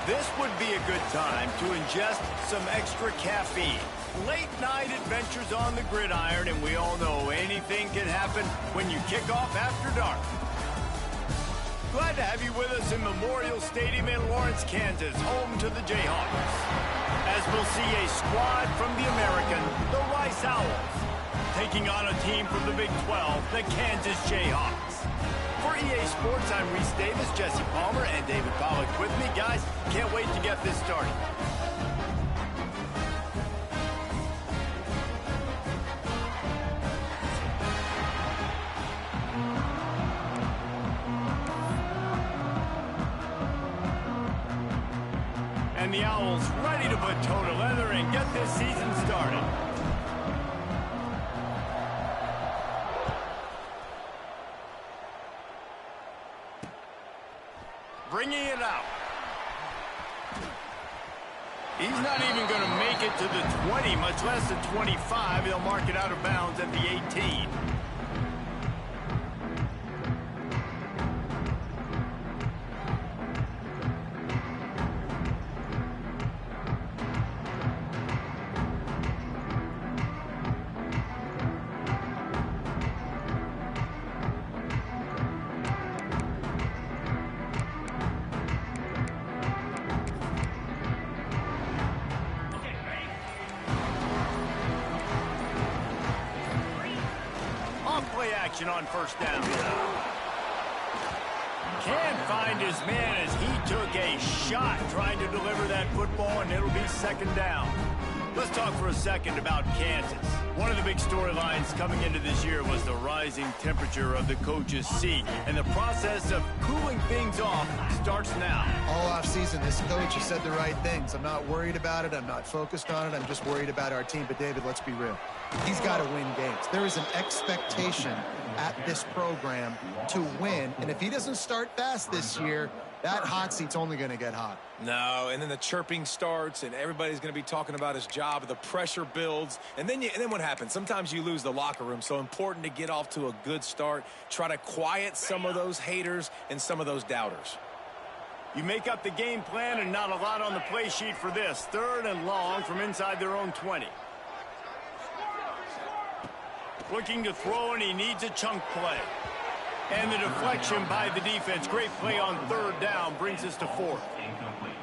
This would be a good time to ingest some extra caffeine. Late night adventures on the gridiron, and we all know anything can happen when you kick off after dark. Glad to have you with us in Memorial Stadium in Lawrence, Kansas, home to the Jayhawks. As we'll see a squad from the American, the Rice Owls, taking on a team from the Big 12, the Kansas Jayhawks. For EA Sports, I'm Reese Davis, Jesse Palmer, and David Pollack with me. Guys, can't wait to get this started. And the Owls ready to put toe to leather and get this season started. Bringing it out. He's not even going to make it to the 20, much less the 25. He'll mark it out of bounds at the 18. Play action on first down. Can't find his man as he took a shot trying to deliver that football, and it'll be second down. Let's talk for a second about Kansas. One of the big storylines coming into this year was the rising temperature of the coach's seat, and the process of cooling things off starts now. All offseason, this coach has said the right things. I'm not worried about it. I'm not focused on it. I'm just worried about our team. But, David, let's be real. He's got to win games. There is an expectation at this program to win, and if he doesn't start fast this year, that hot seat's only going to get hot. No, and then the chirping starts, and everybody's going to be talking about his job. The pressure builds, and then what happens? Sometimes you lose the locker room. So important to get off to a good start. Try to quiet some of those haters and some of those doubters. You make up the game plan, and not a lot on the play sheet for this. 3rd and long from inside their own 20. Looking to throw, and he needs a chunk play. And the deflection by the defense. Great play on 3rd down brings us to 4th.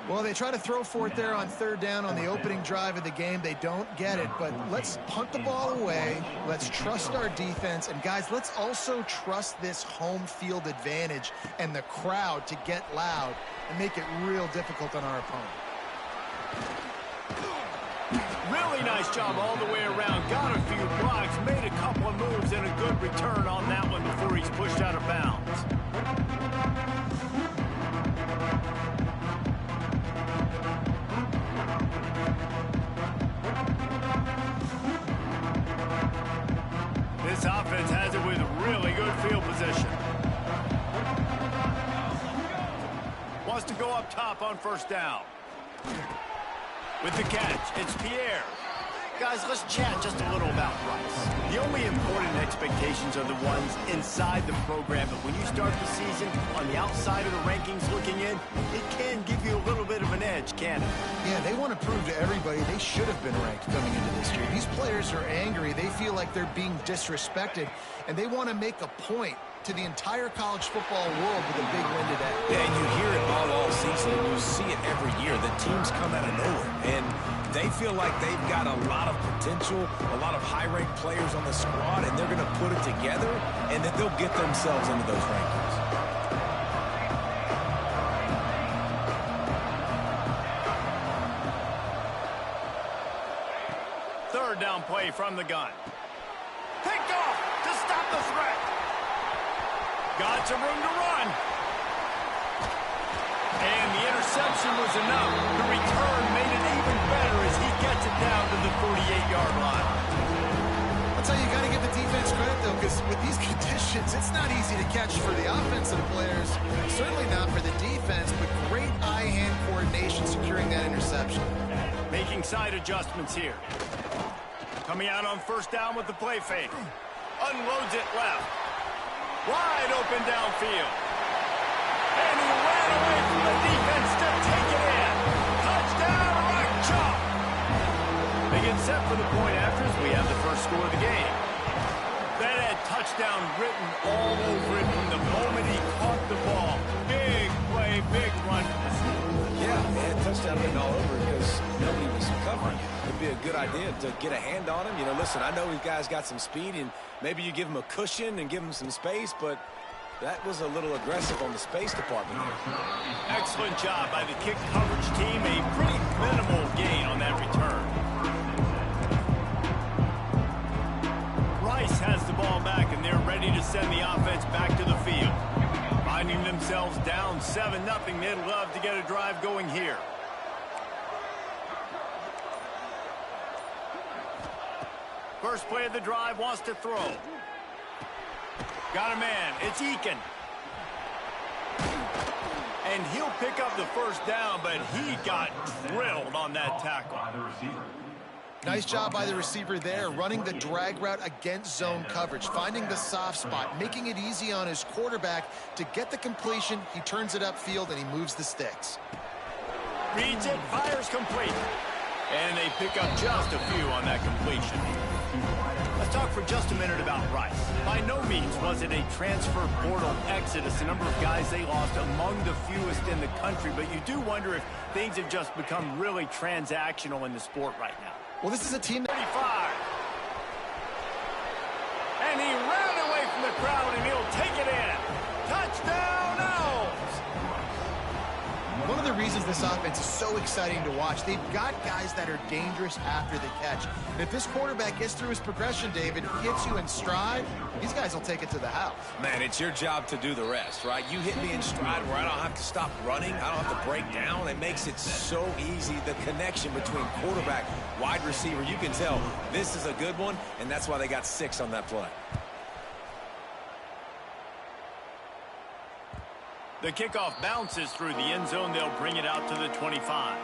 Well, they try to throw for it there on 3rd down on the opening drive of the game. They don't get it, but let's punt the ball away. Let's trust our defense. And, guys, let's also trust this home field advantage and the crowd to get loud and make it real difficult on our opponent. Really nice job all the way around. Got a few blocks, made a couple of moves, and a good return on that one before he's pushed out of bounds. This offense has it with really good field position. Wants to go up top on first down. With the catch, it's Pierre. Guys, let's chat just a little about Rice. The only important expectations are the ones inside the program, but when you start the season on the outside of the rankings looking in, it can give you a little bit of an edge, can't it? Yeah, they want to prove to everybody they should have been ranked coming into this year. These players are angry. They feel like they're being disrespected, and they want to make a point to the entire college football world with a big win today. Yeah, and you hear it all season, and you see it every year. The teams come out of nowhere, and they feel like they've got a lot of potential, a lot of high-ranked players on the squad, and they're going to put it together, and then they'll get themselves into those rankings. Third down play from the gun. Picked off to stop the threat. Got some room to run. And the interception was enough. The return made it even better as he gets it down to the 48-yard line. I'll tell you, you got to give the defense credit, though, because with these conditions, it's not easy to catch for the offensive players. Certainly not for the defense, but great eye-hand coordination securing that interception. Making side adjustments here. Coming out on first down with the play fake. Unloads it left. Wide open downfield. And he ran away from the defense to take it in. set for the point afters. We have the first score of the game. That had touchdown written all over it from the moment he caught the ball. Big play, big run for the score. Yeah, they had touchdown written all over because nobody was covering. It'd be a good idea to get a hand on him. You know, listen, I know these guys got some speed, and maybe you give him a cushion and give him some space, but that was a little aggressive on the space department there. Excellent job by the kick coverage team. A pretty minimal gain on that return. Rice has the ball back, and they're ready to send the offense back to the field. Finding themselves down 7-0, they'd love to get a drive going here. First play of the drive, wants to throw. Got a man, it's Eakin. And he'll pick up the first down, but he got drilled on that tackle. Nice job by the receiver there, running the drag route against zone coverage, finding the soft spot, making it easy on his quarterback to get the completion. He turns it upfield, and he moves the sticks. Reads it, fires complete. And they pick up just a few on that completion. Let's talk for just a minute about Rice. By no means was it a transfer portal exodus, the number of guys they lost among the fewest in the country, but you do wonder if things have just become really transactional in the sport right now. Well, this is a team that... 35. And he ran away from the crowd, and he'll take it in. Touchdown, Owls! One of the reasons this offense is so exciting to watch, they've got guys that are dangerous after the catch. And if this quarterback gets through his progression, David, hits you in stride, these guys will take it to the house. Man, it's your job to do the rest, right? You hit me in stride where I don't have to stop running. I don't have to break down. It makes it so easy, the connection between quarterback, wide receiver. You can tell this is a good one, and that's why they got 6 on that play. The kickoff bounces through the end zone. They'll bring it out to the 25.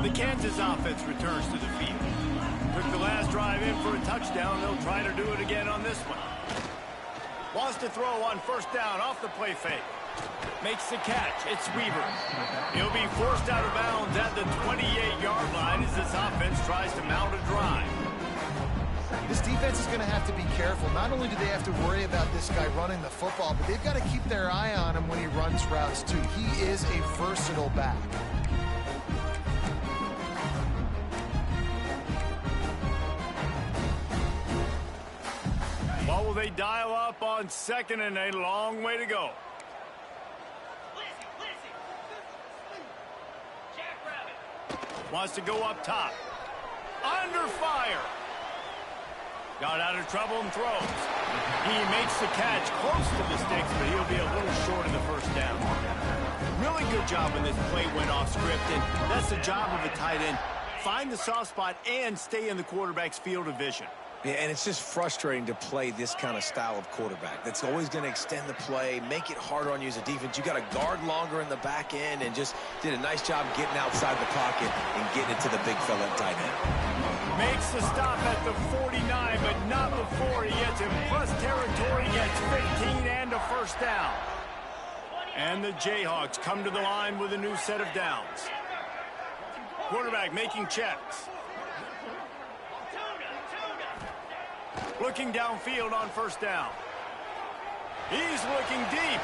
The Kansas offense returns to the field. Took the last drive in for a touchdown. They'll try to do it again on this one. Wants to throw on first down off the play fake. Makes the catch. It's Weaver. He'll be forced out of bounds at the 28-yard line as this offense tries to mount a drive. This defense is going to have to be careful. Not only do they have to worry about this guy running the football, but they've got to keep their eye on him when he runs routes too. He is a versatile back. What will they dial up on second and a long way to go? Wants to go up top. Under fire. Got out of trouble and throws. He makes the catch close to the sticks, but he'll be a little short of the first down. Really good job when this play went off script, and that's the job of a tight end. Find the soft spot and stay in the quarterback's field of vision. Yeah, and it's just frustrating to play this kind of style of quarterback. That's always going to extend the play, make it harder on you as a defense. You got to guard longer in the back end, and just did a nice job getting outside the pocket and getting it to the big fella at tight end. Makes the stop at the 49, but not before he gets in plus territory, gets 15 and a first down. And the Jayhawks come to the line with a new set of downs. Quarterback making checks. Looking downfield on first down. He's looking deep.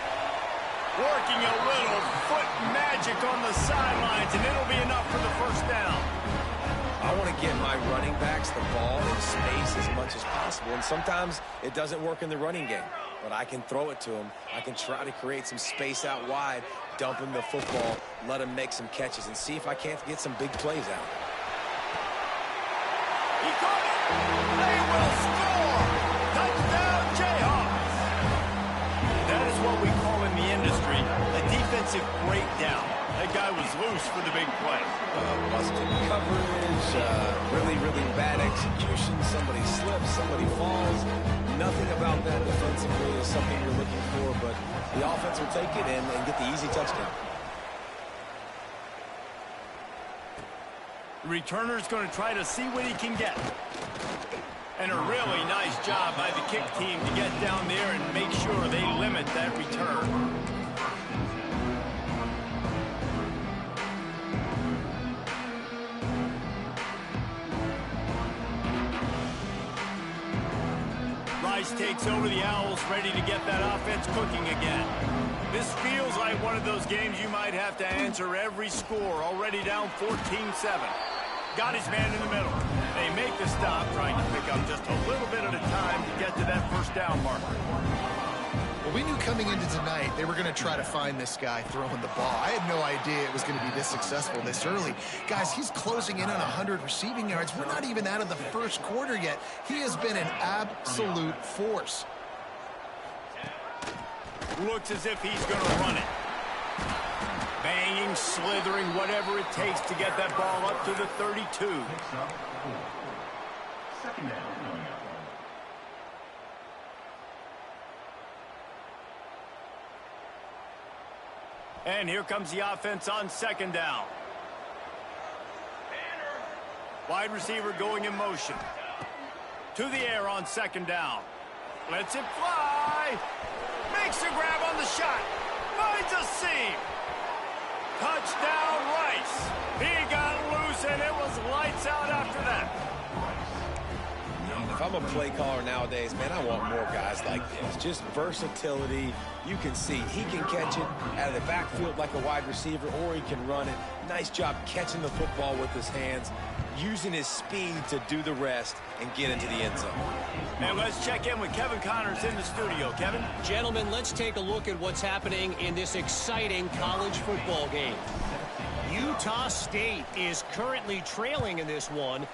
Working a little foot magic on the sidelines, and it'll be enough for the first down. I want to get my running backs the ball in space as much as possible, and sometimes it doesn't work in the running game, but I can throw it to him. I can try to create some space out wide, dump him the football, let him make some catches, and see if I can't get some big plays out. He caught it. They will score. Touchdown, Jayhawks. That is what we call in the industry a defensive breakdown. That guy was loose for the big play. Busted coverage, really bad execution. Somebody slips, somebody falls. Nothing about that defensively is something you're looking for, but the offense will take it and get the easy touchdown. The returner's going to try to see what he can get. And a really nice job by the kick team to get down there and make sure they limit that return. Rice takes over the Owls, ready to get that offense cooking again. This feels like one of those games you might have to answer every score, already down 14-7. Got his man in the middle. They make the stop, trying to pick up just a little bit at a time to get to that first down marker. Well, we knew coming into tonight they were going to try to find this guy throwing the ball. I had no idea it was going to be this successful this early. Guys, he's closing in on 100 receiving yards. We're not even out of the first quarter yet. He has been an absolute force. Looks as if he's going to run it. Banging, slithering, whatever it takes to get that ball up to the 32. Second down. And here comes the offense on second down. Wide receiver going in motion. To the air on second down. Lets it fly. Makes a grab on the shot. Finds a seam. Touchdown, Rice. He got loose, and it was lights out after that. If I'm a play caller nowadays, man, I want more guys like this. Just versatility. You can see he can catch it out of the backfield like a wide receiver, or he can run it. Nice job catching the football with his hands, using his speed to do the rest and get into the end zone. And let's check in with Kevin Connors in the studio. Kevin? Gentlemen, let's take a look at what's happening in this exciting college football game. Utah State is currently trailing in this one,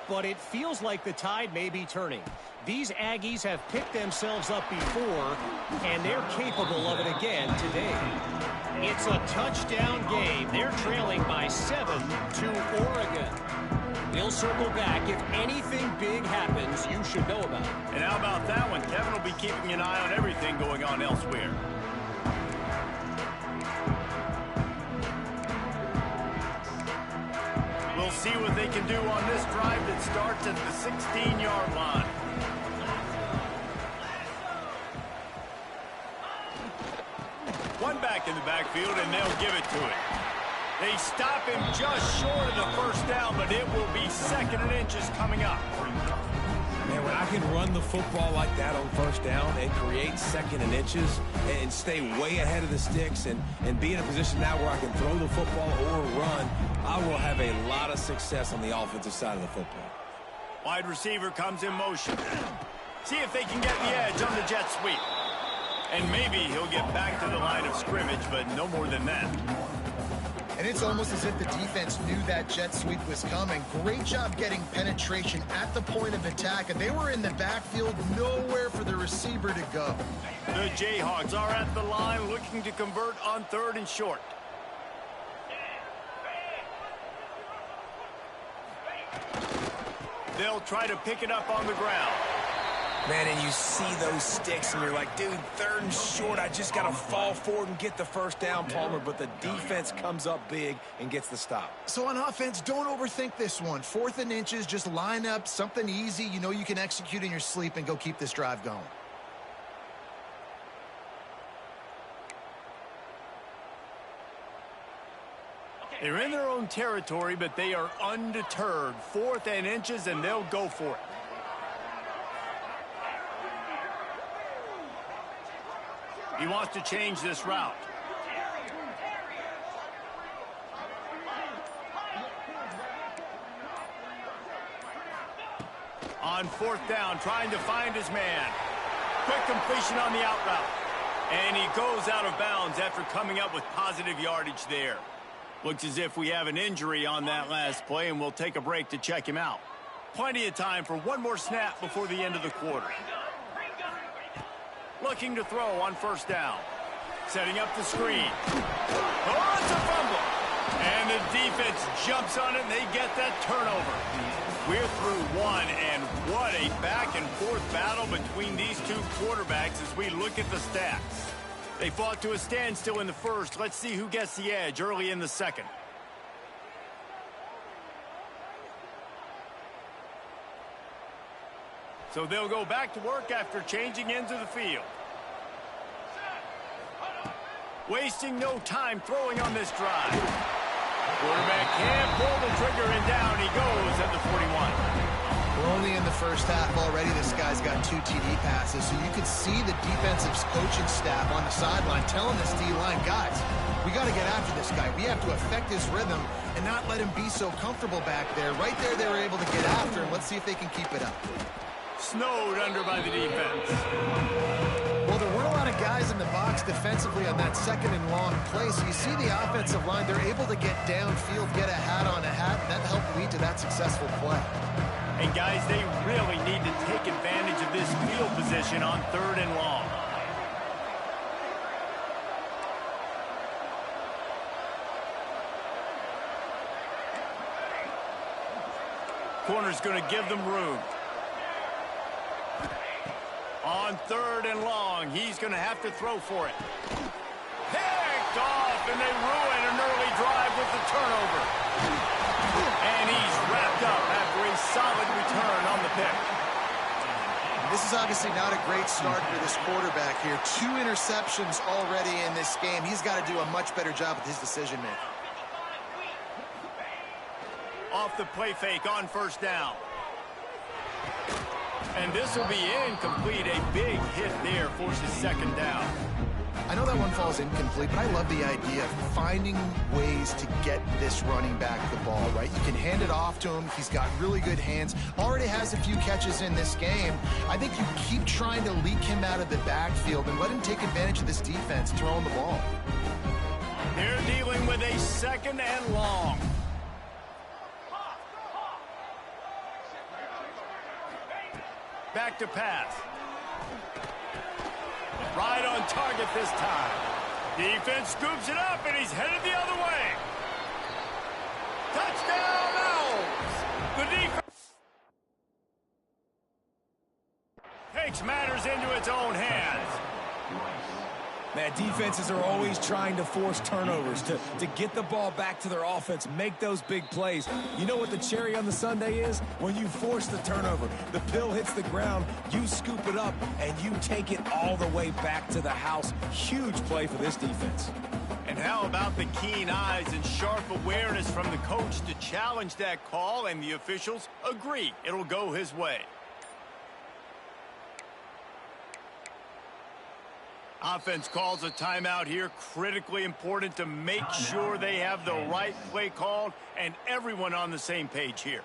but it feels like the tide may be turning. These Aggies have picked themselves up before, and they're capable of it again today. It's a touchdown game. They're trailing by 7 to Oregon. We'll circle back. If anything big happens, you should know about it. And how about that one? Kevin will be keeping an eye on everything going on elsewhere. We'll see what they can do on this drive that starts at the 16-yard line. One back in the backfield, and they'll give it to it. They stop him just short of the first down, but it will be second and inches coming up. Man, when I can run the football like that on first down and create second and inches and stay way ahead of the sticks and be in a position now where I can throw the football or run, I will have a lot of success on the offensive side of the football. Wide receiver comes in motion. See if they can get the edge on the jet sweep. And maybe he'll get back to the line of scrimmage, but no more than that. And it's almost as if the defense knew that jet sweep was coming. Great job getting penetration at the point of attack, and they were in the backfield, nowhere for the receiver to go. The Jayhawks are at the line looking to convert on third and short. They'll try to pick it up on the ground. Man, and you see those sticks, and you're like, dude, third and short, I just got to fall forward and get the first down, Palmer, but the defense comes up big and gets the stop. So on offense, don't overthink this one. 4th and inches, just line up something easy you know you can execute in your sleep and go keep this drive going. They're in their own territory, but they are undeterred. 4th and inches, and they'll go for it. He wants to change this route. On 4th down, trying to find his man. Quick completion on the out route. And he goes out of bounds after coming up with positive yardage there. Looks as if we have an injury on that last play, and we'll take a break to check him out. Plenty of time for one more snap before the end of the quarter. Looking to throw on 1st down. Setting up the screen. Oh, it's a fumble. And the defense jumps on it, and they get that turnover. We're through one, and what a back-and-forth battle between these two quarterbacks as we look at the stats. They fought to a standstill in the first. Let's see who gets the edge early in the second. So they'll go back to work after changing ends of the field. Wasting no time throwing on this drive. Quarterback can't pull the trigger, and down he goes at the 41. We're only in the first half already. This guy's got 2 TD passes, so you could see the defensive coaching staff on the sideline telling this D-line, guys, we got to get after this guy. We have to affect his rhythm and not let him be so comfortable back there. Right there, they were able to get after him. Let's see if they can keep it up. Snowed under by the defense. Well, there weren't a lot of guys in the box defensively on that second and long play, so you see the offensive line, they're able to get downfield, get a hat on a hat, and that helped lead to that successful play. And guys, they really need to take advantage of this field position on 3rd and long. Corner's going to give them room. On 3rd and long, he's going to have to throw for it. Picked off, and they ruin an early drive with the turnover. And he's wrapped up after a solid return on the pick. This is obviously not a great start for this quarterback here. 2 interceptions already in this game. He's got to do a much better job with his decision-making. Off the play fake on 1st down. And this will be incomplete. A big hit there forces 2nd down. I know that one falls incomplete, but I love the idea of finding ways to get this running back the ball, right? You can hand it off to him. He's got really good hands. Already has a few catches in this game. I think you keep trying to leak him out of the backfield and let him take advantage of this defense throwing the ball. They're dealing with a 2nd and long. Back to pass. Right on target this time. Defense scoops it up, and he's headed the other way. Touchdown, Owls! The defense takes matters into its own hands. Man, defenses are always trying to force turnovers to get the ball back to their offense, make those big plays. You know what the cherry on the sundae is? When you force the turnover, the pill hits the ground, you scoop it up, and you take it all the way back to the house. Huge play for this defense. And how about the keen eyes and sharp awareness from the coach to challenge that call, and the officials agree it'll go his way. Offense calls a timeout here. Critically important to make sure they have the right play called and everyone on the same page here.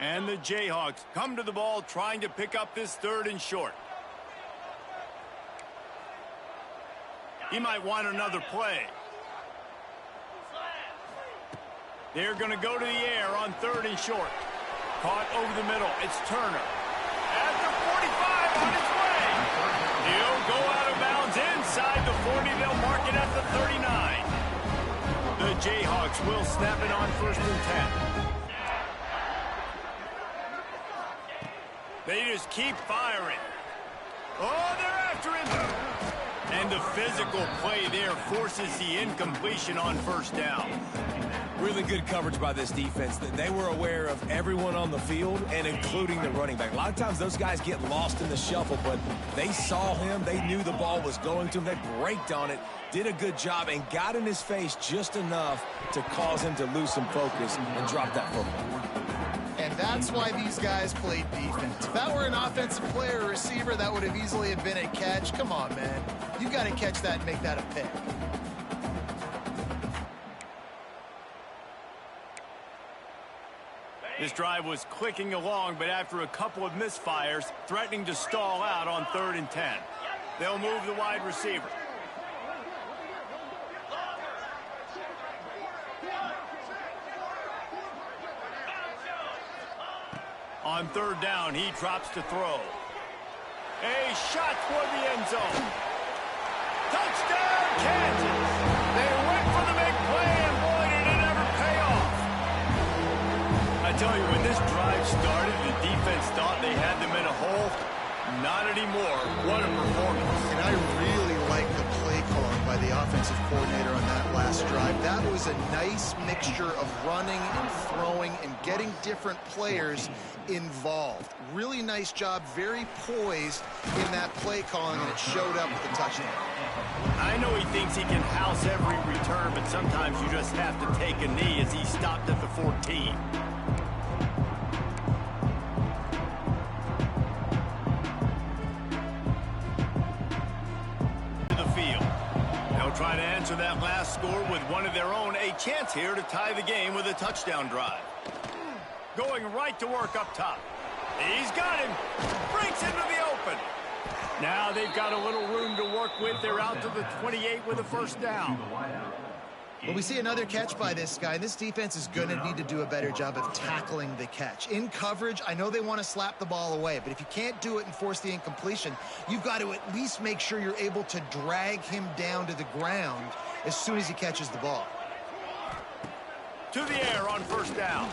And the Jayhawks come to the ball trying to pick up this 3rd and short. He might want another play. They're going to go to the air on 3rd and short. Caught over the middle. It's Turner. At the 45 on its way. He'll go out of bounds inside the 40. They'll mark it at the 39. The Jayhawks will snap it on 1st and 10. They just keep firing. Oh, they're after him. And the physical play there forces the incompletion on 1st down. Really good coverage by this defense. They were aware of everyone on the field, and including the running back. A lot of times those guys get lost in the shuffle, but they saw him. They knew the ball was going to him. They braked on it, did a good job, and got in his face just enough to cause him to lose some focus and drop that football. And that's why these guys played defense. If that were an offensive player or receiver, that would have easily have been a catch. Come on, man. You got to catch that and make that a pick. This drive was clicking along, but after a couple of misfires, threatening to stall out on 3rd and 10. They'll move the wide receiver. On 3rd down, he drops to throw. A shot toward the end zone. Touchdown, Kansas! They went for the big play, and boy, did it ever pay off. I tell you, when this drive started, the defense thought they had them in a hole. Not anymore. What a performance. And I really like the play calling by the offensive coordinator on that last drive. That was a nice mixture of running and throwing and getting different players involved. Really nice job, very poised in that play calling, and it showed up with a touchdown. I know he thinks he can house every return, but sometimes you just have to take a knee as he stopped at the 14. Try to answer that last score with one of their own. A chance here to tie the game with a touchdown drive. Going right to work up top. He's got him. Breaks into the open. Now they've got a little room to work with. They're out to the 28 with a first down. Well, we see another catch by this guy. This defense is going to need to do a better job of tackling the catch. In coverage, I know they want to slap the ball away, but if you can't do it and force the incompletion, you've got to at least make sure you're able to drag him down to the ground as soon as he catches the ball. To the air on first down.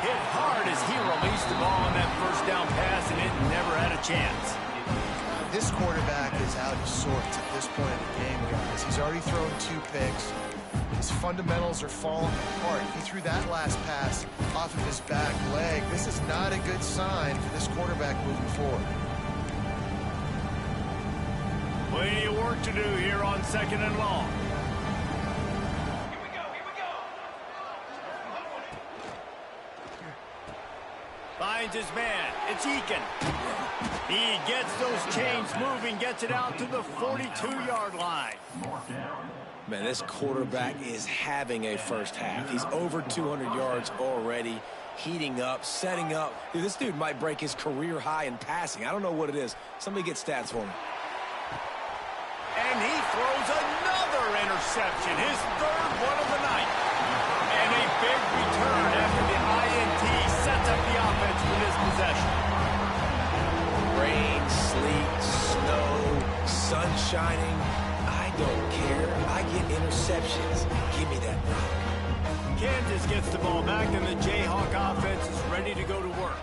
Hit hard as he released the ball on that first down pass, and it never had a chance. This quarterback is out of sorts at this point in the game, guys. He's already thrown 2 picks. His fundamentals are falling apart. He threw that last pass off of his back leg. This is not a good sign for this quarterback moving forward. Plenty of work to do here on 2nd and long. Finds his man. It's Eakin. He gets those chains moving, gets it out to the 42-yard line. Man, this quarterback is having a first half. He's over 200 yards already, heating up, setting up. Dude, this dude might break his career high in passing. I don't know what it is. Somebody get stats for me. And he throws another interception, his 3rd one of the night. And a big return after the INT sets up the offense for this possession. Rain, sleet, snow, sun shining. I don't care. I get interceptions. Give me that rock. Kansas gets the ball back, and the Jayhawk offense is ready to go to work.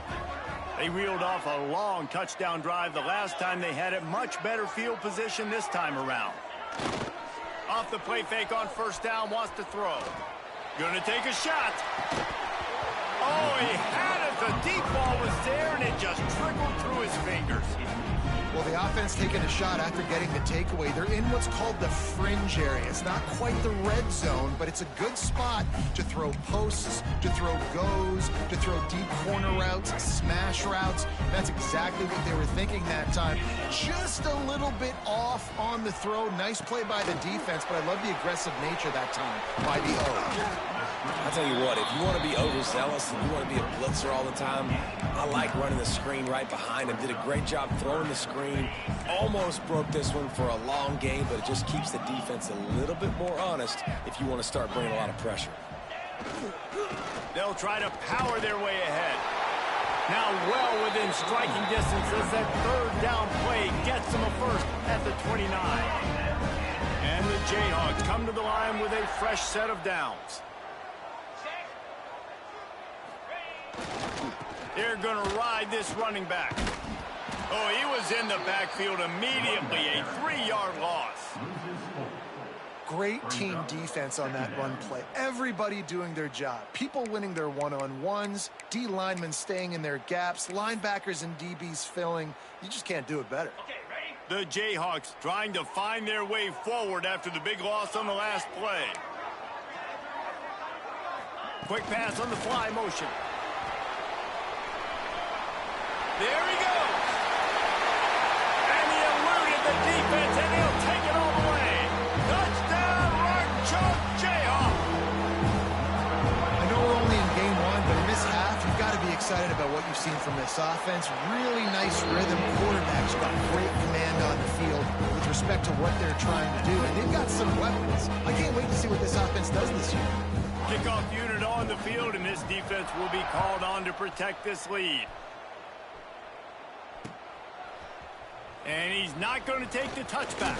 They reeled off a long touchdown drive the last time they had it. Much better field position this time around. Off the play fake on first down, wants to throw. Gonna take a shot. Oh, he had it. The deep ball was there, and it just trickled through his fingers. Well, the offense taking a shot after getting the takeaway. They're in what's called the fringe area. It's not quite the red zone, but it's a good spot to throw posts, to throw goes, to throw deep corner routes, smash routes. That's exactly what they were thinking that time. Just a little bit off on the throw. Nice play by the defense, but I love the aggressive nature that time by the O. I'll tell you what, if you want to be overzealous and you want to be a blitzer all the time, I like running the screen right behind him. Did a great job throwing the screen. Almost broke this one for a long game, but it just keeps the defense a little bit more honest if you want to start bringing a lot of pressure. They'll try to power their way ahead. Now well within striking distance as that 3rd down play gets them a first at the 29. And the Jayhawks come to the line with a fresh set of downs. They're going to ride this running back. Oh, he was in the backfield immediately. A 3-yard loss. Great team defense on that run play. Everybody doing their job. People winning their one-on-ones. D linemen staying in their gaps. Linebackers and DBs filling. You just can't do it better. The Jayhawks trying to find their way forward after the big loss on the last play. Quick pass on the fly motion. There he goes. And he eluded the defense, and he'll take it all the way. Touchdown, Rock Jayhawk. I know we're only in game 1, but in this half, you've got to be excited about what you've seen from this offense. Really nice rhythm. Quarterbacks got great command on the field with respect to what they're trying to do, and they've got some weapons. I can't wait to see what this offense does this year. Kickoff unit on the field, and this defense will be called on to protect this lead. And he's not going to take the touchback.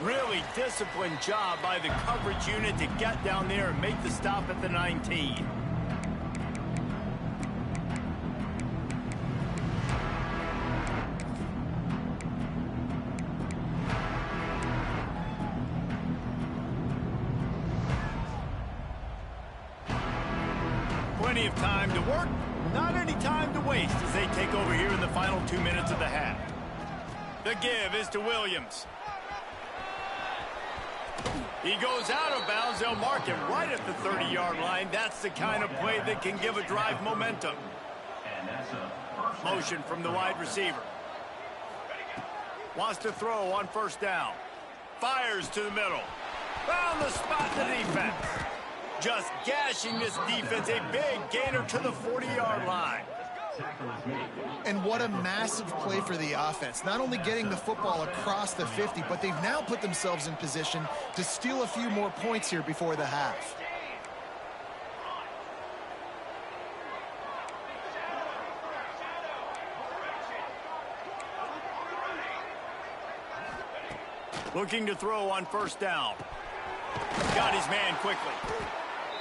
Really disciplined job by the coverage unit to get down there and make the stop at the 19. Plenty of time to work, not any time to waste as they take over here in the final 2 minutes of the half. The give is to Williams. He goes out of bounds. They'll mark him right at the 30-yard line. That's the kind of play that can give a drive momentum. Motion from the wide receiver. Wants to throw on first down. Fires to the middle. Found the spot in the defense. Just gashing this defense. A big gainer to the 40-yard line. And what a massive play for the offense. Not only getting the football across the 50, but they've now put themselves in position to steal a few more points here before the half. Looking to throw on first down. Got his man quickly.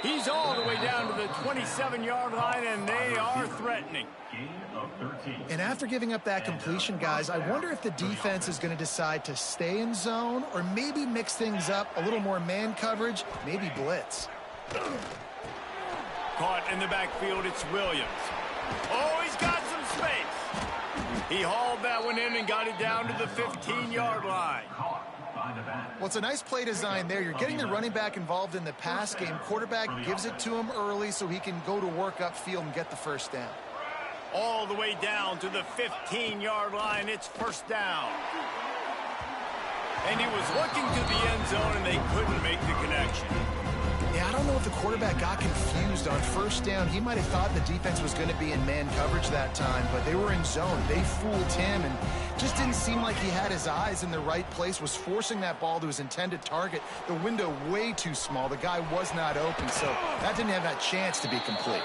He's all the way down to the 27-yard line, and they are threatening. And after giving up that completion, guys, I wonder if the defense is going to decide to stay in zone or maybe mix things up, a little more man coverage, maybe blitz. Caught in the backfield, it's Williams. Oh, he's got some space. He hauled that one in and got it down to the 15-yard line. Well, it's a nice play design there. You're getting the running back involved in the pass game. Quarterback gives it to him early so he can go to work upfield and get the first down. All the way down to the 15-yard line. It's first down. And he was looking to the end zone, and they couldn't make the connection. Yeah, I don't know if the quarterback got confused on first down. He might have thought the defense was going to be in man coverage that time, but they were in zone. They fooled him and just didn't seem like he had his eyes in the right place, was forcing that ball to his intended target. The window way too small. The guy was not open, so that didn't have that chance to be complete.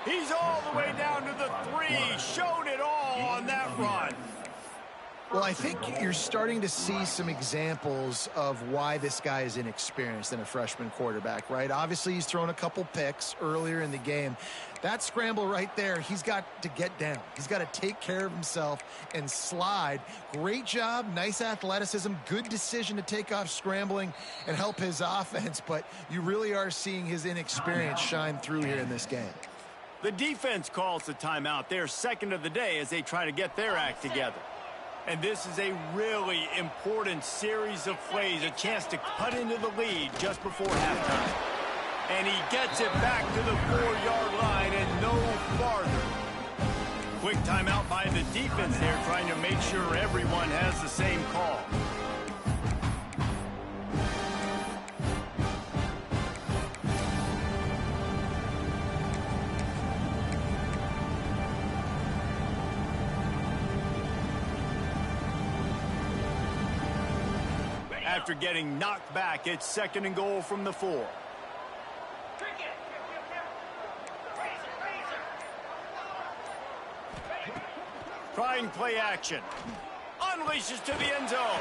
He's all the way down to the 3. Showed it all on that run. Well, I think you're starting to see some examples of why this guy is inexperienced in a freshman quarterback, right? Obviously, he's thrown a couple picks earlier in the game. That scramble right there, he's got to get down. He's got to take care of himself and slide. Great job, nice athleticism, good decision to take off scrambling and help his offense, but you really are seeing his inexperience shine through here in this game. The defense calls the timeout. They're second of the day as they try to get their act together. And this is a really important series of plays, a chance to cut into the lead just before halftime. And he gets it back to the 4-yard line and no farther. Quick timeout by the defense there, trying to make sure everyone has the same call. After getting knocked back, it's second and goal from the 4. Trying play action. Unleashes to the end zone.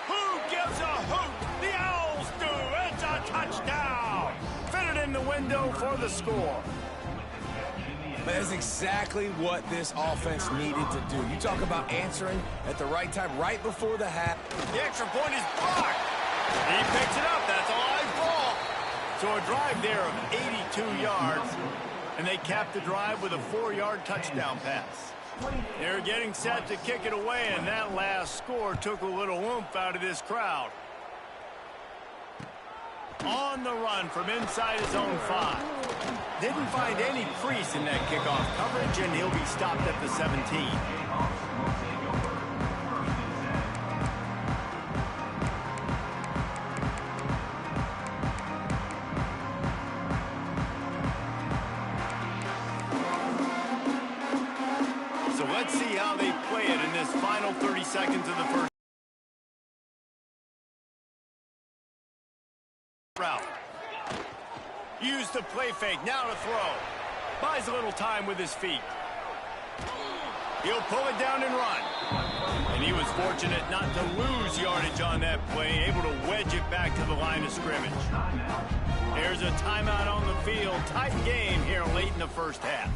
Who gives a hoot? The Owls do. It's a touchdown. Fitted in the window for the score. That's exactly what this offense needed to do. You talk about answering at the right time, right before the half. The extra point is blocked. He picks it up. That's a live ball. So a drive there of 82 yards. And they cap the drive with a 4-yard touchdown pass. They're getting set to kick it away, and that last score took a little oomph out of this crowd. On the run from inside his own 5. Didn't find any crease in that kickoff coverage, and he'll be stopped at the 17. So let's see how they play it in this final 30 seconds of the first route. Use the play fake, now to throw. Buys a little time with his feet. He'll pull it down and run. And he was fortunate not to lose yardage on that play, able to wedge it back to the line of scrimmage. There's a timeout on the field. Tight game here late in the first half.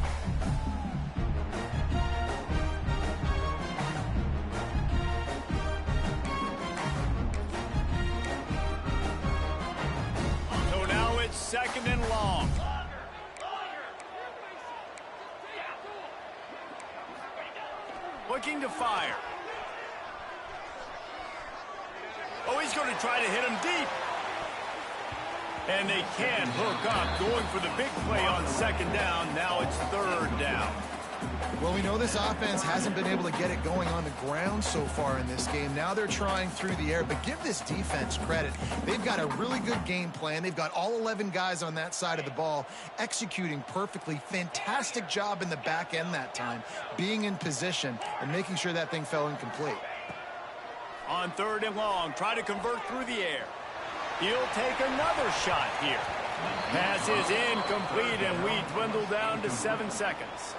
Second and long. looking to fire. Oh, he's going to try to hit him deep. And they can't hook up, going for the big play on second down. Now it's third down. Well, we know this offense hasn't been able to get it going on the ground so far in this game. Now they're trying through the air, but give this defense credit. They've got a really good game plan. They've got all 11 guys on that side of the ball executing perfectly. Fantastic job in the back end that time, being in position and making sure that thing fell incomplete. On third and long, try to convert through the air. He'll take another shot here. Pass is incomplete, and we dwindle down to 7 seconds.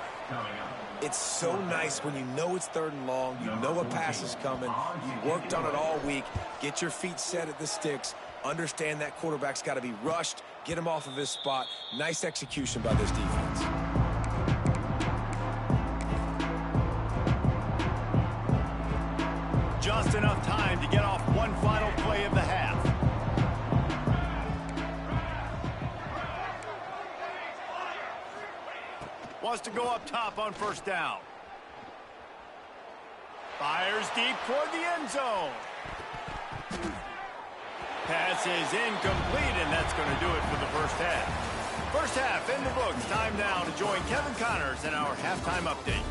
It's so nice when you know it's third and long, you know a pass is coming, you worked on it all week, get your feet set at the sticks, understand that quarterback's got to be rushed, get him off of his spot. Nice execution by this defense. Just enough time to get off one final play of the half. Wants to go up top on first down. Fires deep toward the end zone. Pass is incomplete, and that's going to do it for the first half. First half in the books. Time now to join Kevin Connors in our halftime update.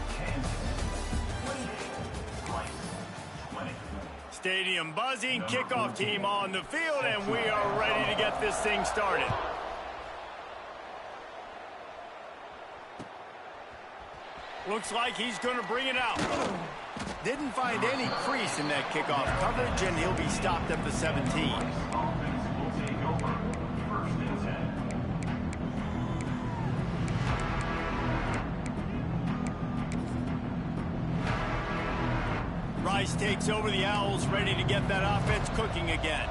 Stadium buzzing, kickoff team on the field, and we are ready to get this thing started. Looks like he's going to bring it out. Didn't find any crease in that kickoff coverage, and he'll be stopped at the 17. Rice takes over the Owls, ready to get that offense cooking again.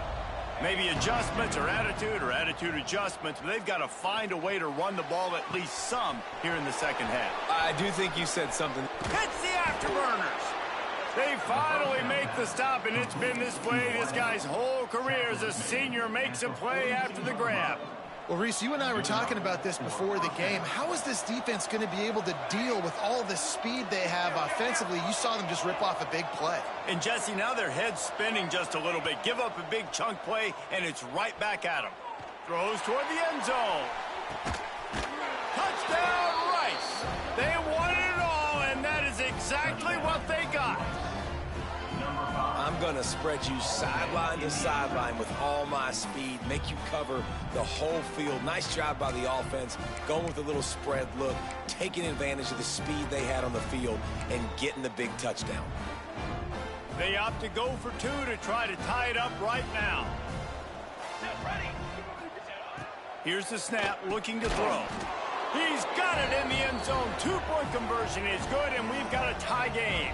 Maybe adjustments or attitude adjustments, but they've got to find a way to run the ball at least some here in the second half. I do think you said something. Hits the afterburners. They finally make the stop, and it's been this way this guy's whole career as a senior makes a play after the grab. Well, Reese, you and I were talking about this before the game. How is this defense going to be able to deal with all the speed they have offensively? You saw them just rip off a big play. And, Jesse, now their head's spinning just a little bit. Give up a big chunk play, and it's right back at them. Throws toward the end zone. Touchdown, Rice. They wanted it all, and that is exactly what they got. I'm going to spread you sideline to sideline with all my speed, make you cover the whole field. Nice job by the offense, going with a little spread look, taking advantage of the speed they had on the field, and getting the big touchdown. They opt to go for two to try to tie it up right now. Here's the snap, looking to throw. He's got it in the end zone. 2-point conversion is good, and we've got a tie game.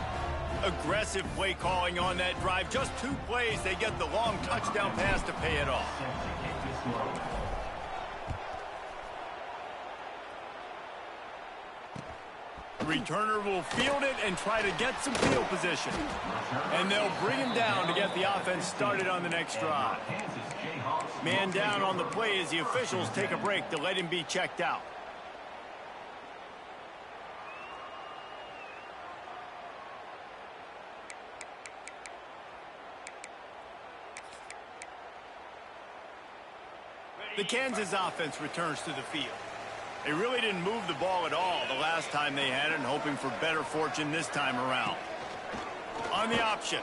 Aggressive play calling on that drive. Just 2 plays, they get the long touchdown pass to pay it off. The returner will field it and try to get some field position. And they'll bring him down to get the offense started on the next drive. Man down on the play as the officials take a break to let him be checked out. The Kansas offense returns to the field. They really didn't move the ball at all the last time they had it, and hoping for better fortune this time around. On the option,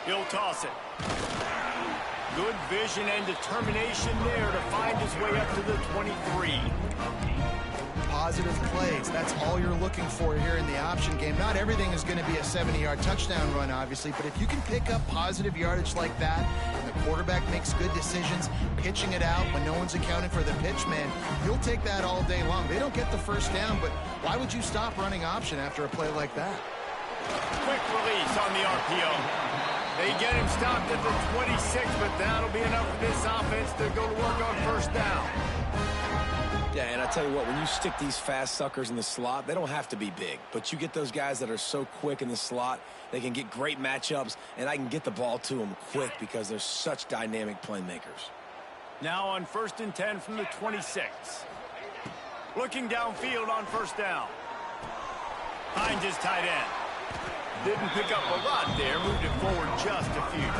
he'll toss it. Good vision and determination there to find his way up to the 23. Positive plays. That's all you're looking for here in the option game. Not everything is going to be a 70-yard touchdown run, obviously, but if you can pick up positive yardage like that, and the quarterback makes good decisions, pitching it out when no one's accounting for the pitch, man, you'll take that all day long. They don't get the first down, but why would you stop running option after a play like that? Quick release on the RPO. They get him stopped at the 26, but that'll be enough for this offense to go to work on first down. Yeah, and I tell you what, when you stick these fast suckers in the slot, they don't have to be big. But you get those guys that are so quick in the slot, they can get great matchups, and I can get the ball to them quick because they're such dynamic playmakers. Now on 1st and 10 from the 26. Looking downfield on first down. Finds his tight end. Didn't pick up a lot there, moved it forward just a few.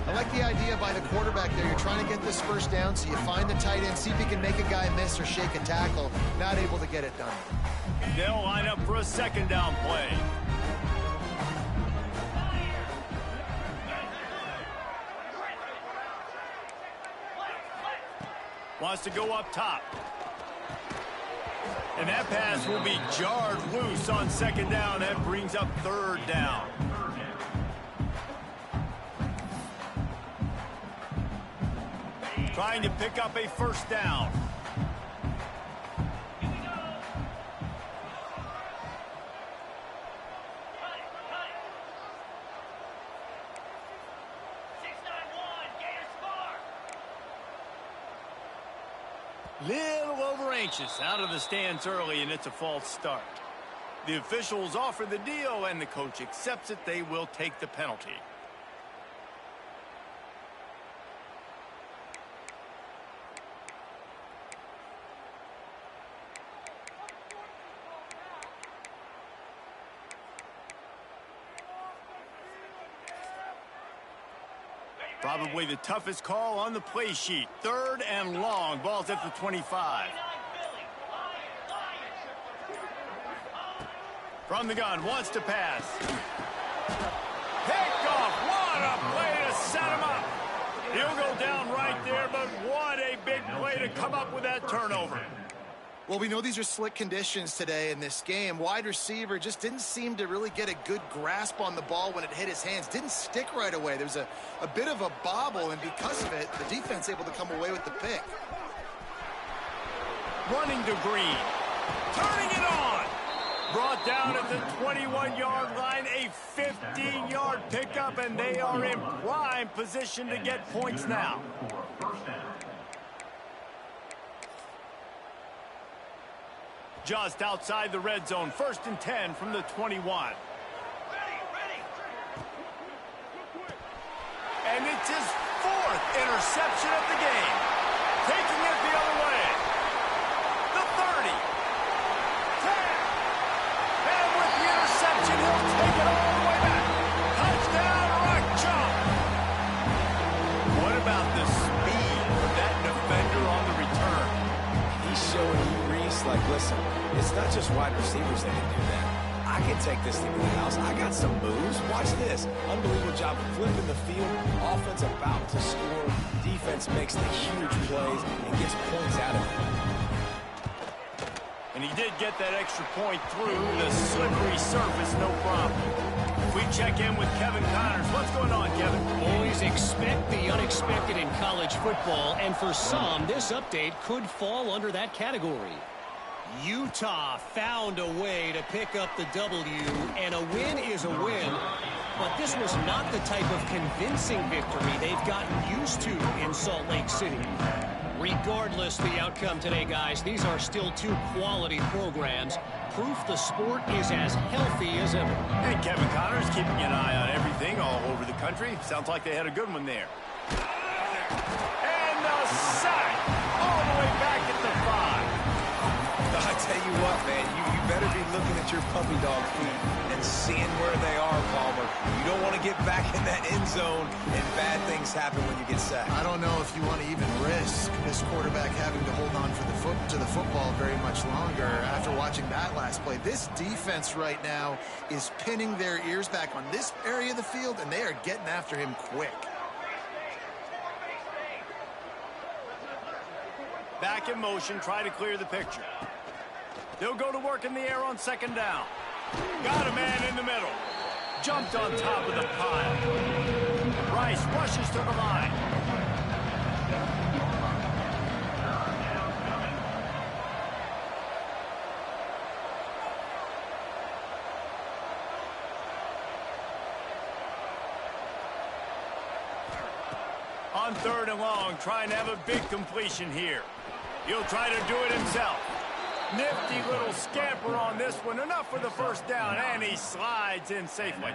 I like the idea by the quarterback there. You're trying to get this first down, so you find the tight end, see if he can make a guy miss or shake a tackle. Not able to get it done. They'll line up for a second down play. Wants to go up top. And that pass will be jarred loose on second down. That brings up third down. Trying to pick up a first down. Little over anxious out of the stands early, and it's a false start. The officials offer the deal, and the coach accepts it. They will take the penalty. Probably the toughest call on the play sheet. Third and long. Ball's at the 25. From the gun, wants to pass. Pick off. What a play to set him up. He'll go down right there, but what a big play to come up with that turnover. Well, we know these are slick conditions today in this game. Wide receiver just didn't seem to really get a good grasp on the ball when it hit his hands. Didn't stick right away. There was a bit of a bobble, and because of it, the defense able to come away with the pick. Running to Green. Turning it on. Brought down at the 21-yard line. A 15-yard pickup, and they are in prime position to get points now. Just outside the red zone, 1st and 10 from the 21. And it's his 4th interception of the game. Taking it the other way. The 30. 10. And with the interception, he'll take it all the way back. Touchdown, Rock Chalk. What about the speed of that defender on the return? He's showing you, Reese, like, listen, it's not just wide receivers that can do that. I can take this thing to the house. I got some moves. Watch this. Unbelievable job flipping the field. Offense about to score. Defense makes the huge plays and gets points out of it. And he did get that extra point through the slippery surface, no problem. We check in with Kevin Connors. What's going on, Kevin? Boys, expect the unexpected in college football, and for some, this update could fall under that category. Utah found a way to pick up the W, and a win is a win, but this was not the type of convincing victory they've gotten used to in Salt Lake City. Regardless the outcome today, guys, these are still two quality programs. Proof the sport is as healthy as ever. And Kevin Connors keeping an eye on everything all over the country. Sounds like they had a good one there. And the sack all the way back at the 5. I tell you what, man, you better be looking at your puppy dog feet and seeing where they are, Palmer. You don't want to get back in that end zone and bad things happen when you get sacked. I don't know if you want to even risk this quarterback having to hold on for the football very much longer after watching that last play. This defense right now is pinning their ears back on this area of the field, and they are getting after him quick. Back in motion, try to clear the picture. They'll go to work in the air on second down. Got a man in the middle. Jumped on top of the pile. Rice rushes to the line. On 3rd and long, trying to have a big completion here. He'll try to do it himself. Nifty little scamper on this one. Enough for the first down, and he slides in safely.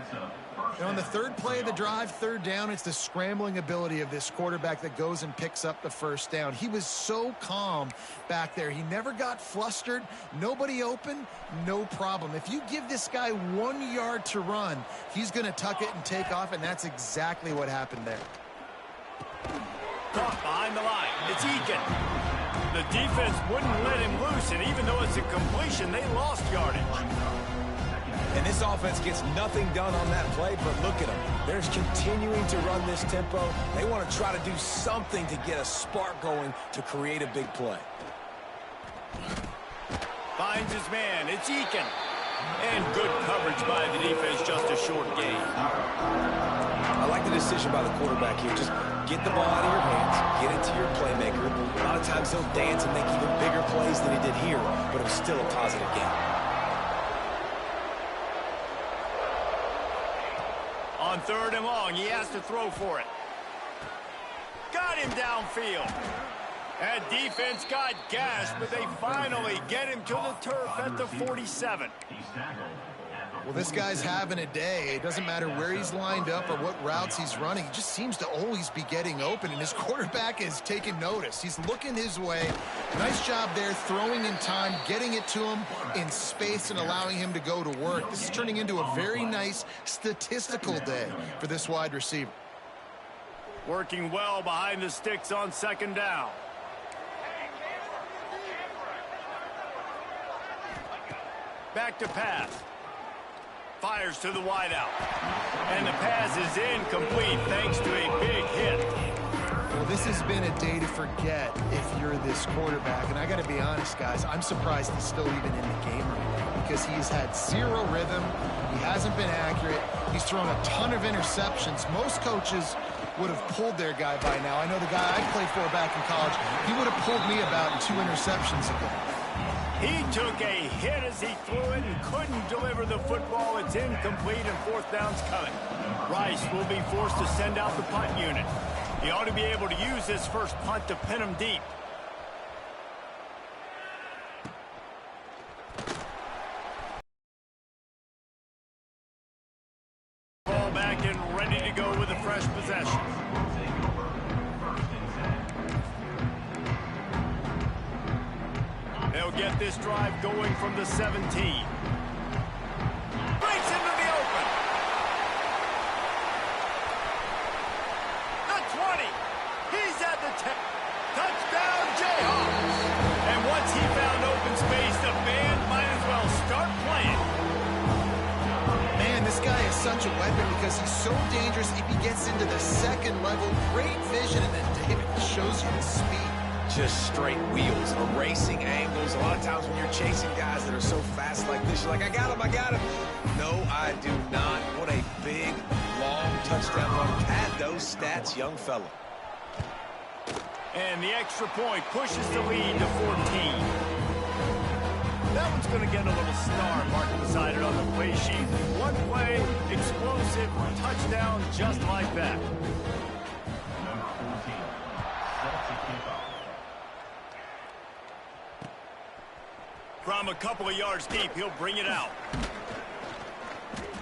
And on the third play of the drive, third down, it's the scrambling ability of this quarterback that goes and picks up the first down. He was so calm back there. He never got flustered. Nobody open, no problem. If you give this guy 1 yard to run, he's going to tuck it and take off, and that's exactly what happened there. Caught behind the line. It's Eakin. The defense wouldn't let him loose, and even though it's a completion, they lost yardage. And this offense gets nothing done on that play, but look at them. They're continuing to run this tempo. They want to try to do something to get a spark going to create a big play. Finds his man. It's Eakin. And good coverage by the defense, just a short gain. I like the decision by the quarterback here. Just get the ball out of your hands, get it to your playmaker. A lot of times he'll dance and make even bigger plays than he did here, but it was still a positive game. On 3rd and long, he has to throw for it. Got him downfield. That defense got gashed, but they finally get him to the turf at the 47. Well, this guy's having a day. It doesn't matter where he's lined up or what routes he's running. He just seems to always be getting open, and his quarterback is taking notice. He's looking his way. Nice job there, throwing in time, getting it to him in space and allowing him to go to work. This is turning into a very nice statistical day for this wide receiver. Working well behind the sticks on 2nd down. Back to pass. Fires to the wideout. And the pass is incomplete thanks to a big hit. Well, this has been a day to forget if you're this quarterback. And I got to be honest, guys, I'm surprised he's still even in the game right now because he's had zero rhythm. He hasn't been accurate. He's thrown a ton of interceptions. Most coaches would have pulled their guy by now. I know the guy I played for back in college, he would have pulled me about 2 interceptions ago. He took a hit as he threw it and couldn't deliver the football. It's incomplete and 4th down's coming. Rice will be forced to send out the punt unit. He ought to be able to use this first punt to pin him deep. Ball back and ready to go with a fresh possession. They'll get this drive going from the 17. Breaks into the open. The 20. He's at the 10. Touchdown, Jayhawks. And once he found open space, the band might as well start playing. Man, this guy is such a weapon because he's so dangerous if he gets into the 2nd level. Great vision, and then David shows you the speed. Just straight wheels, erasing angles. A lot of times when you're chasing guys that are so fast like this, you're like, I got him. No, I do not. What a big, long touchdown run. Pad those stats, young fella. And the extra point pushes the lead to 14. That one's going to get a little star marked beside it on the play sheet. One play, explosive, touchdown just like that. From a couple of yards deep, he'll bring it out.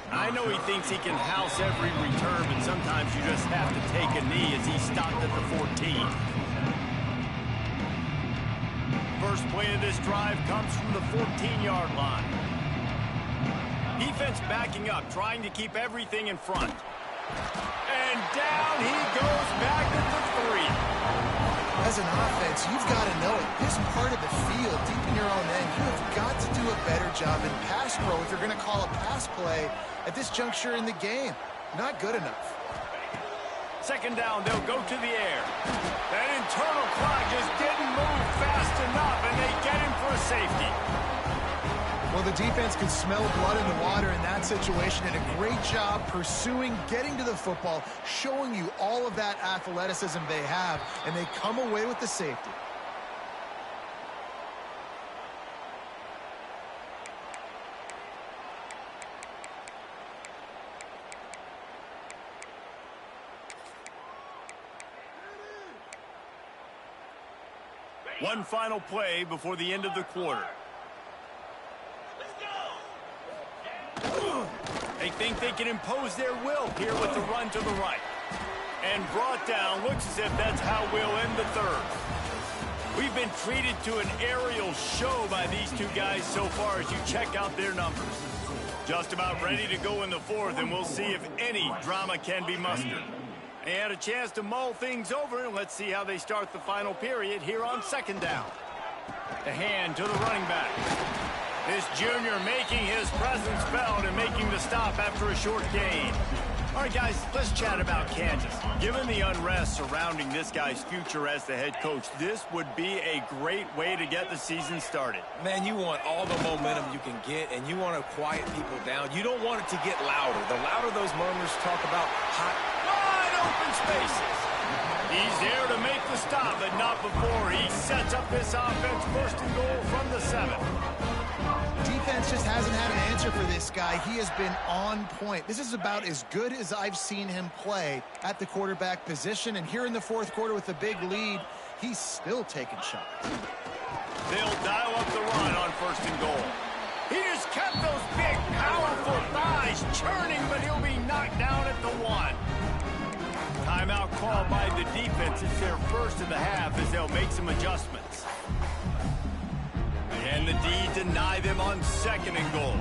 I know he thinks he can house every return, but sometimes you just have to take a knee as he stopped at the 14. First play of this drive comes from the 14-yard line. Defense backing up, trying to keep everything in front. And down he goes back at the 3. As an offense, you've got to know it. This part of the field, deep in your own end, you have got to do a better job in pass pro if you're going to call a pass play at this juncture in the game. Not good enough. 2nd down, they'll go to the air. That internal clock just didn't move fast enough, and they get him for a safety. Well, the defense could smell blood in the water in that situation. Did a great job pursuing, getting to the football, showing you all of that athleticism they have, and they come away with the safety. One final play before the end of the quarter. They think they can impose their will here with the run to the right. And brought down. Looks as if that's how we'll end the third. We've been treated to an aerial show by these two guys so far as you check out their numbers. Just about ready to go in the fourth, and we'll see if any drama can be mustered. They had a chance to mull things over, and let's see how they start the final period here on second down. The hand to the running back. This junior making his presence felt and making the stop after a short gain. All right, guys, let's chat about Kansas. Given the unrest surrounding this guy's future as the head coach, this would be a great way to get the season started. Man, you want all the momentum you can get, and you want to quiet people down. You don't want it to get louder. The louder those murmurs talk about hot, wide open spaces. He's there to make the stop, but not before he sets up this offense first and goal from the 7. Defense just hasn't had an answer for this guy. He has been on point. This is about as good as I've seen him play at the quarterback position. And here in the fourth quarter with a big lead, he's still taking shots. They'll dial up the run on first and goal. He just kept those big, powerful thighs churning, but he'll be knocked down at the 1. Timeout called by the defense. It's their first of the half as they'll make some adjustments. And the D deny them on second and goal.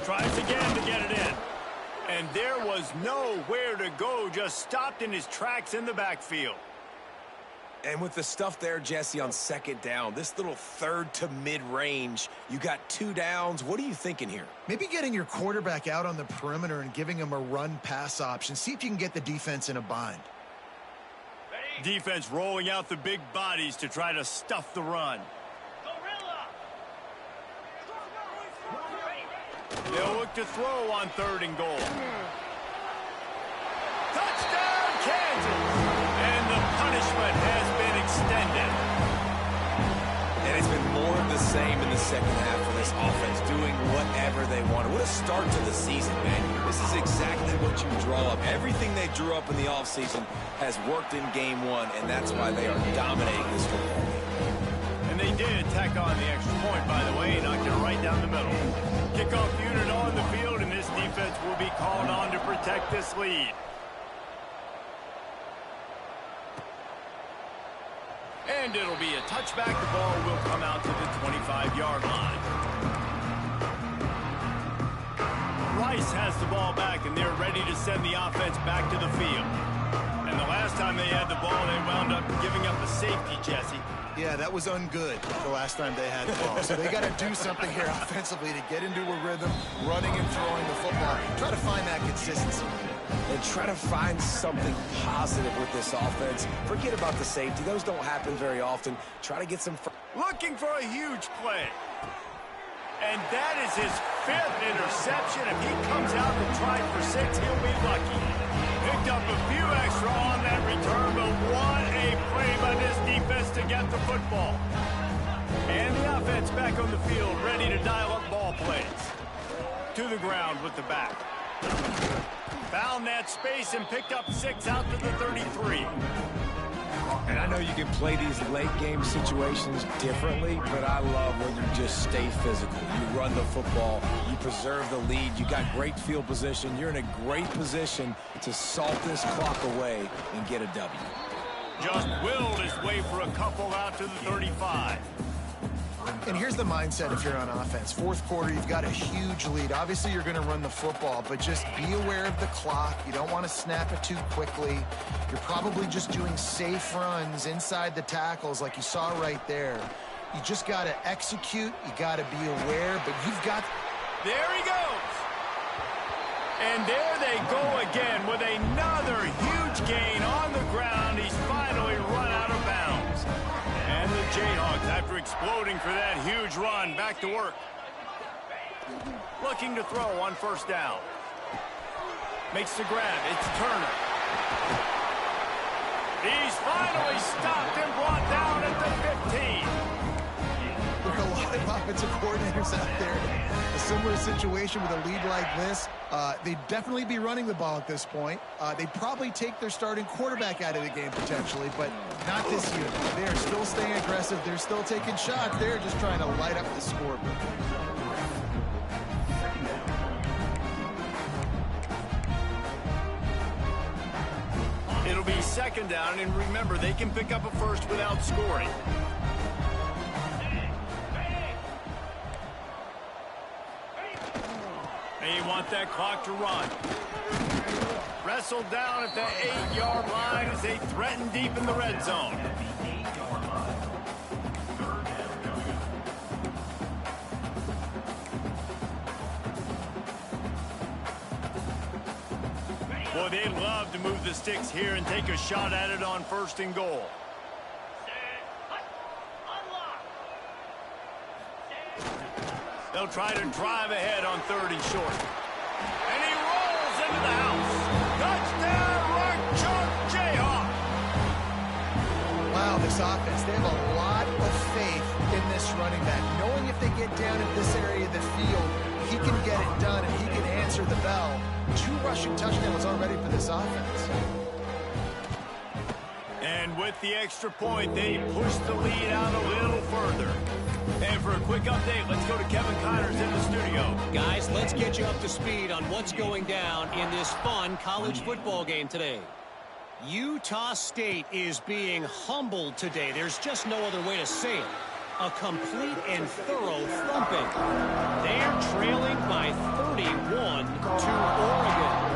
Tries again to get it in. And there was nowhere to go, just stopped in his tracks in the backfield. And with the stuff there, Jesse, on second down, this little third to mid-range, you got 2 downs. What are you thinking here? Maybe getting your quarterback out on the perimeter and giving him a run-pass option. See if you can get the defense in a bind. Defense rolling out the big bodies to try to stuff the run. They'll look to throw on third and goal. Touchdown, Kansas! And the punishment has been extended. And it's been more of the same in the second half for this offense, doing whatever they want. What a start to the season, man. This is exactly what you draw up. Everything they drew up in the offseason has worked in game 1, and that's why they are dominating this football game. And they did tack on the extra point, by the way, knocked it right down the middle. Kickoff unit on the field, and this defense will be called on to protect this lead. And it'll be a touchback. The ball will come out to the 25-yard line. Rice has the ball back, and they're ready to send the offense back to the field. And the last time they had the ball, they wound up giving up a safety, Jesse. Yeah, that was ungood the last time they had the ball. So they got to do something here offensively to get into a rhythm, running and throwing the football. Try to find that consistency. And try to find something positive with this offense. Forget about the safety. Those don't happen very often. Try to get some... Looking for a huge play. And that is his 5th interception. If he comes out and tries for 6, he'll be lucky. Picked up a few extra on that return, but what a play by this defense to get the football. And the offense back on the field, ready to dial up ball plays. To the ground with the back. Found that space and picked up 6 out to the 33. And I know you can play these late-game situations differently, but I love when you just stay physical. You run the football, you preserve the lead, you got great field position. You're in a great position to salt this clock away and get a W. Just willed his way for a couple out to the 35. And here's the mindset if you're on offense. Fourth quarter, you've got a huge lead. Obviously, you're going to run the football, but just be aware of the clock. You don't want to snap it too quickly. You're probably just doing safe runs inside the tackles like you saw right there. You just got to execute. You got to be aware, but you've got... There he goes. And there they go again with another huge gain on the ground. He's finally run out of bounds. And the Jayhawks, after exploding for that huge run, back to work. Looking to throw on first down. Makes the grab. It's Turner. He's finally stopped and brought down at the 15. There are a lot of offensive coordinators out there in a similar situation with a lead like this. They'd definitely be running the ball at this point. They'd probably take their starting quarterback out of the game potentially, but not this unit. They are still staying aggressive. They're still taking shots. They're just trying to light up the scoreboard. It'll be second down, and remember, they can pick up a first without scoring. They want that clock to run. Wrestled down at the 8-yard line as they threaten deep in the red zone. Boy, they'd love to move the sticks here and take a shot at it on 1st and goal. They'll try to drive ahead on 3rd and short. And he rolls into the house. Touchdown, right chunk, Jayhawk. Wow, this offense, they have a lot of faith in this running back. Knowing if they get down in this area of the field, he can get it done and he can answer the bell. 2 rushing touchdowns already for this offense. And with the extra point, they push the lead out a little further. And for a quick update, let's go to Kevin Connors in the studio. Guys, let's get you up to speed on what's going down in this fun college football game today. Utah State is being humbled today. There's just no other way to say it. A complete and thorough thumping. They're trailing by 31 to Oregon.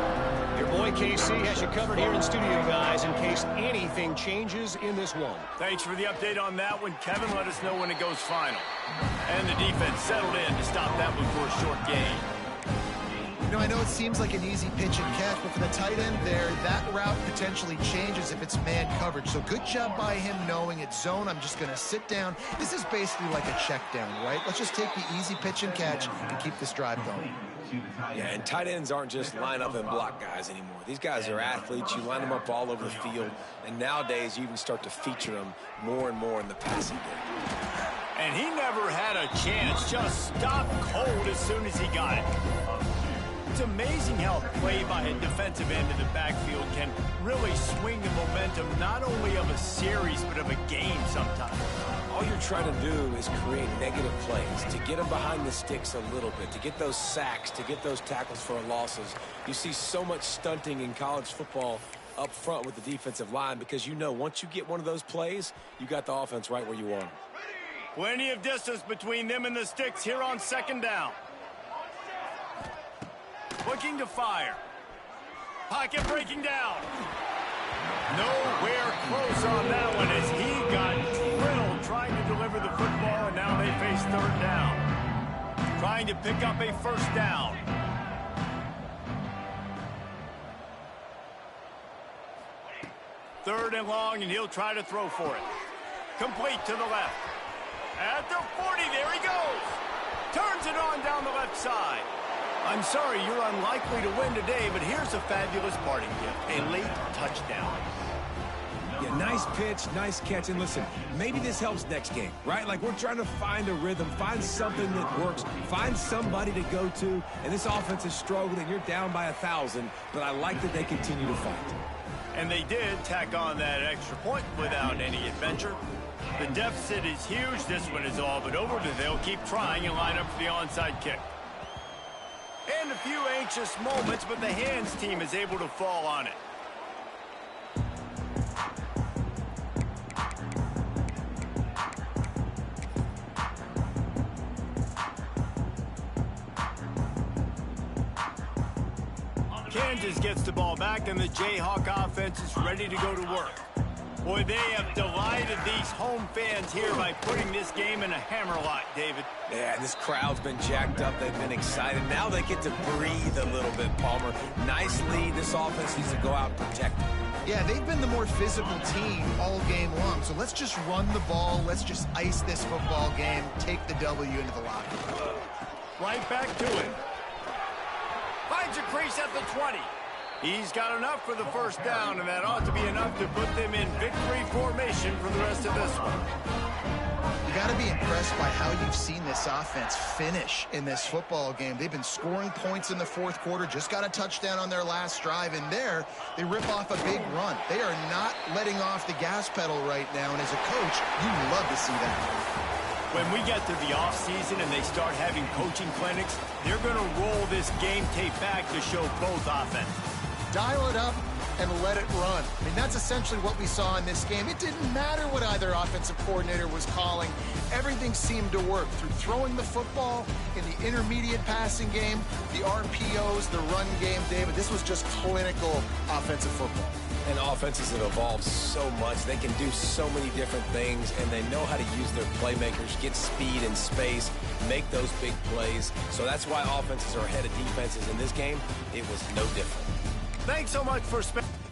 Your boy KC has you covered here in studio, guys, in case anything changes in this one. Thanks for the update on that one, Kevin. Let us know when it goes final. And the defense settled in to stop that one for a short gain. You know, I know it seems like an easy pitch and catch, but for the tight end there, that route potentially changes if it's man coverage. So good job by him knowing it's zone. I'm just going to sit down. This is basically like a check down, right? Let's just take the easy pitch and catch and keep this drive going. Yeah, and tight ends aren't just line up and block guys anymore. These guys are athletes. You line them up all over the field. And nowadays, you even start to feature them more and more in the passing game. And he never had a chance. Just stopped cold as soon as he got it. It's amazing how play by a defensive end of the backfield can really swing the momentum not only of a series but of a game sometimes. All you're trying to do is create negative plays, to get them behind the sticks a little bit, to get those sacks, to get those tackles for losses. You see so much stunting in college football up front with the defensive line because you know once you get one of those plays, you got the offense right where you want them. Plenty of distance between them and the sticks here on 2nd down. Looking to fire. Pocket breaking down. Nowhere close on that one as he got drilled trying to deliver the football, and now they face 3rd down. Trying to pick up a 1st down. Third and long, and he'll try to throw for it. Complete to the left. At the 40, there he goes. Turns it on down the left side. I'm sorry, you're unlikely to win today, but here's a fabulous parting gift, a late touchdown. Yeah, nice pitch, nice catch, and listen, maybe this helps next game, right? Like we're trying to find a rhythm, find something that works, find somebody to go to, and this offense is struggling. You're down by 1,000, but I like that they continue to fight. And they did tack on that extra point without any adventure. The deficit is huge. This one is all but over, but they'll keep trying and line up for the onside kick. And a few anxious moments, but the hands team is able to fall on it. Kansas gets the ball back, and the Jayhawk offense is ready to go to work. Boy, they have delighted these home fans here by putting this game in a hammerlock, David. Yeah, this crowd's been jacked up. They've been excited. Now they get to breathe a little bit, Palmer. Nice lead. This offense needs to go out and protect it. Yeah, they've been the more physical team all game long. So let's just run the ball. Let's just ice this football game. Take the W into the locker room. Right back to it. Finds a crease at the 20. He's got enough for the 1st down, and that ought to be enough to put them in victory formation for the rest of this one. You've got to be impressed by how you've seen this offense finish in this football game. They've been scoring points in the fourth quarter, just got a touchdown on their last drive, and there they rip off a big run. They are not letting off the gas pedal right now, and as a coach, you love to see that. When we get to the offseason and they start having coaching clinics, they're going to roll this game tape back to show both offenses. Dial it up and let it run. I mean, that's essentially what we saw in this game. It didn't matter what either offensive coordinator was calling. Everything seemed to work through throwing the football in the intermediate passing game, the RPOs, the run game, David. This was just clinical offensive football. And offenses have evolved so much. They can do so many different things, and they know how to use their playmakers, get speed and space, make those big plays. So that's why offenses are ahead of defenses in this game. It was no different. Thanks so much for spending